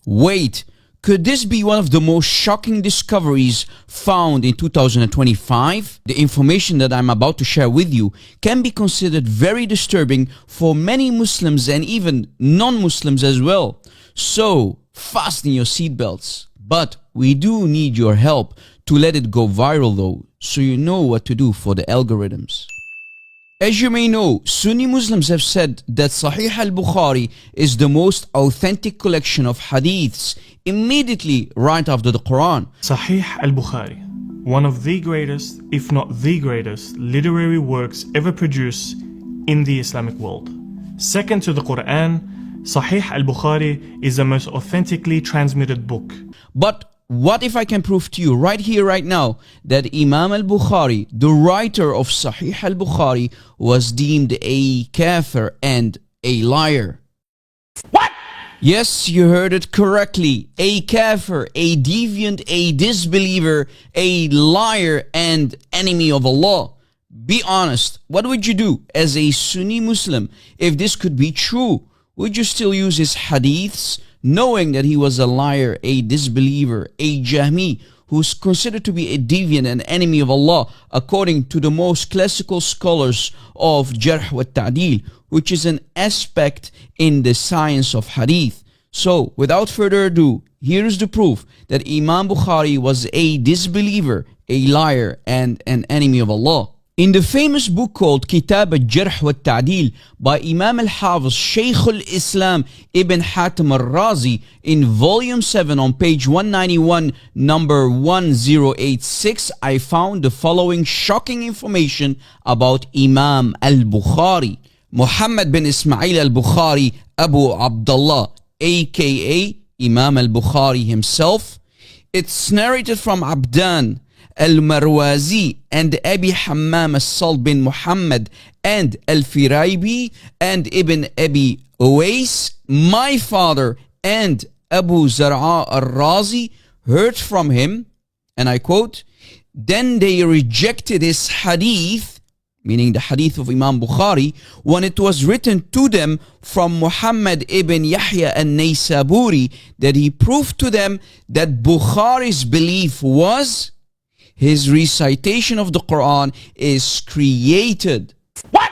Wait, could this be one of the most shocking discoveries found in 2025? The information that I'm about to share with you can be considered very disturbing for many Muslims and even non-Muslims as well. So, fasten your seatbelts. But we do need your help to let it go viral though, so you know what to do for the algorithms. As you may know, Sunni Muslims have said that Sahih al-Bukhari is the most authentic collection of hadiths immediately right after the Quran. Sahih al-Bukhari, one of the greatest, if not the greatest, literary works ever produced in the Islamic world. Second to the Quran, Sahih al-Bukhari is the most authentically transmitted book. But what if I can prove to you right here, right now, that Imam al-Bukhari, the writer of Sahih al-Bukhari, was deemed a Kafir and a liar? What? Yes, you heard it correctly. A Kafir, a deviant, a disbeliever, a liar and enemy of Allah. Be honest, what would you do as a Sunni Muslim if this could be true? Would you still use his hadiths, knowing that he was a liar, a disbeliever, a Jahmi, who's considered to be a deviant and enemy of Allah, according to the most classical scholars of Jarh wa Ta'dil, which is an aspect in the science of hadith? So, without further ado, here is the proof that Imam Bukhari was a disbeliever, a liar, and an enemy of Allah. In the famous book called Kitab al-Jarh wa Ta'dil by Imam al-Hafiz Shaykh al-Islam Ibn Hatim al-Razi, in volume 7 on page 191, number 1086, I found the following shocking information about Imam al-Bukhari. Muhammad bin Ismail al-Bukhari Abu Abdullah, aka Imam al-Bukhari himself. It's narrated from Abdan al-Marwazi and Abi Hammam al-Salt bin Muhammad and al-Firaibi and Ibn Abi Uwais. My father and Abu Zar'a al-Razi heard from him, and I quote, "Then they rejected his hadith," meaning the hadith of Imam Bukhari, "when it was written to them from Muhammad ibn Yahya al-Naysaburi that he proved to them that Bukhari's belief was his recitation of the Quran is created." What?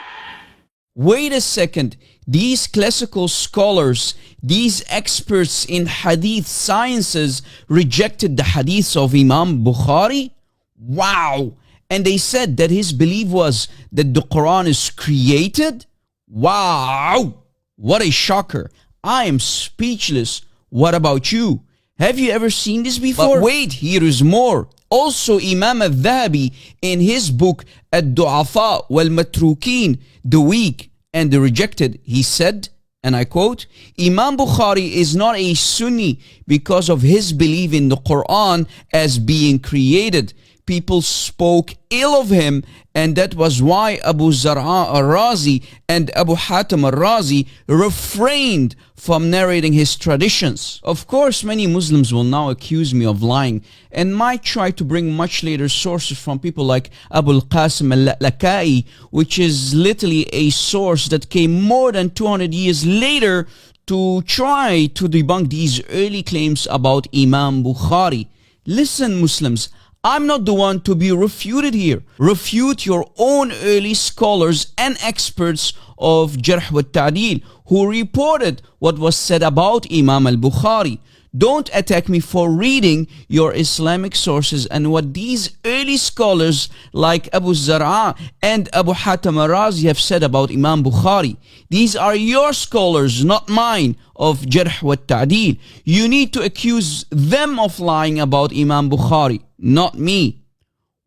Wait a second. These classical scholars, these experts in hadith sciences, rejected the hadiths of Imam Bukhari? Wow. And they said that his belief was that the Quran is created? Wow. What a shocker. I am speechless. What about you? Have you ever seen this before? But wait, here is more. Also, Imam al-Dhahabi, in his book Ad-Du'afa wal-Matrukin, the weak and the rejected, he said, and I quote, "Imam Bukhari is not a Sunni because of his belief in the Quran as being created. People spoke ill of him, and that was why Abu Zar'a al-Razi and Abu Hatim al-Razi refrained from narrating his traditions." Of course, many Muslims will now accuse me of lying and might try to bring much later sources from people like Abu al-Qasim al-Laka'i, which is literally a source that came more than 200 years later to try to debunk these early claims about Imam Bukhari. Listen, Muslims, I'm not the one to be refuted here. Refute your own early scholars and experts of Jarh wa Ta'dil who reported what was said about Imam al-Bukhari. Don't attack me for reading your Islamic sources and what these early scholars like Abu Zar'a and Abu Hatim al-Razi have said about Imam Bukhari. These are your scholars, not mine, of Jarh wa Ta'dil. You need to accuse them of lying about Imam Bukhari, not me.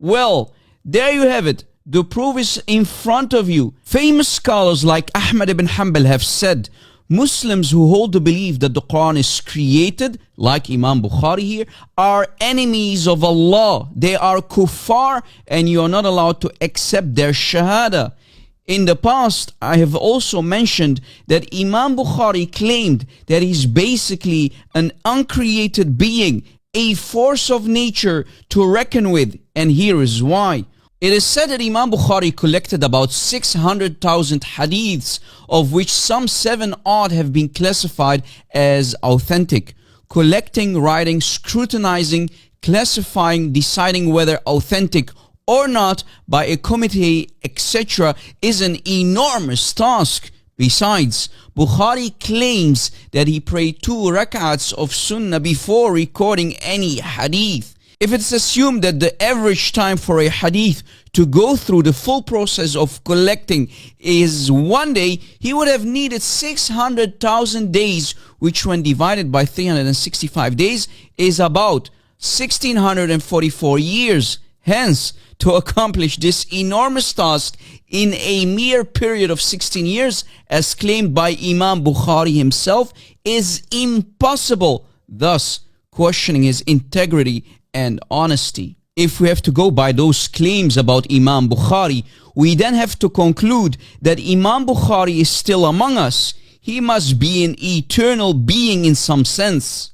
Well, there you have it. The proof is in front of you. Famous scholars like Ahmad ibn Hanbal have said, Muslims who hold the belief that the Quran is created, like Imam Bukhari here, are enemies of Allah. They are kuffar and you are not allowed to accept their shahada. In the past, I have also mentioned that Imam Bukhari claimed that he's basically an uncreated being, a force of nature to reckon with, and here is why. It is said that Imam Bukhari collected about 600,000 hadiths, of which some 7 odd have been classified as authentic. collecting, writing, scrutinizing, classifying, deciding whether authentic or not by a committee, etc., is an enormous task. Besides, Bukhari claims that he prayed 2 rak'ats of sunnah before recording any hadith. If it's assumed that the average time for a hadith to go through the full process of collecting is 1 day, he would have needed 600,000 days, which when divided by 365 days is about 1644 years. Hence, to accomplish this enormous task in a mere period of 16 years, as claimed by Imam Bukhari himself, is impossible, thus questioning his integrity and honesty. If we have to go by those claims about Imam Bukhari, we then have to conclude that Imam Bukhari is still among us. He must be an eternal being in some sense.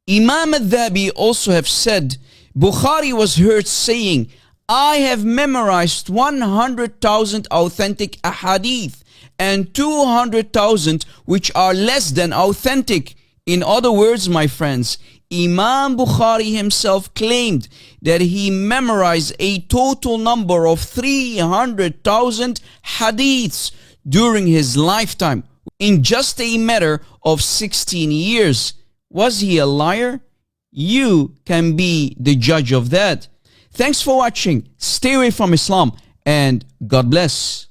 Imam al-Dhabi also have said, Bukhari was heard saying, I have memorized 100,000 authentic ahadith and 200,000 which are less than authentic. In other words, my friends, Imam Bukhari himself claimed that he memorized a total number of 300,000 hadiths during his lifetime in just a matter of 16 years. Was he a liar? You can be the judge of that. Thanks for watching. Stay away from Islam and God bless.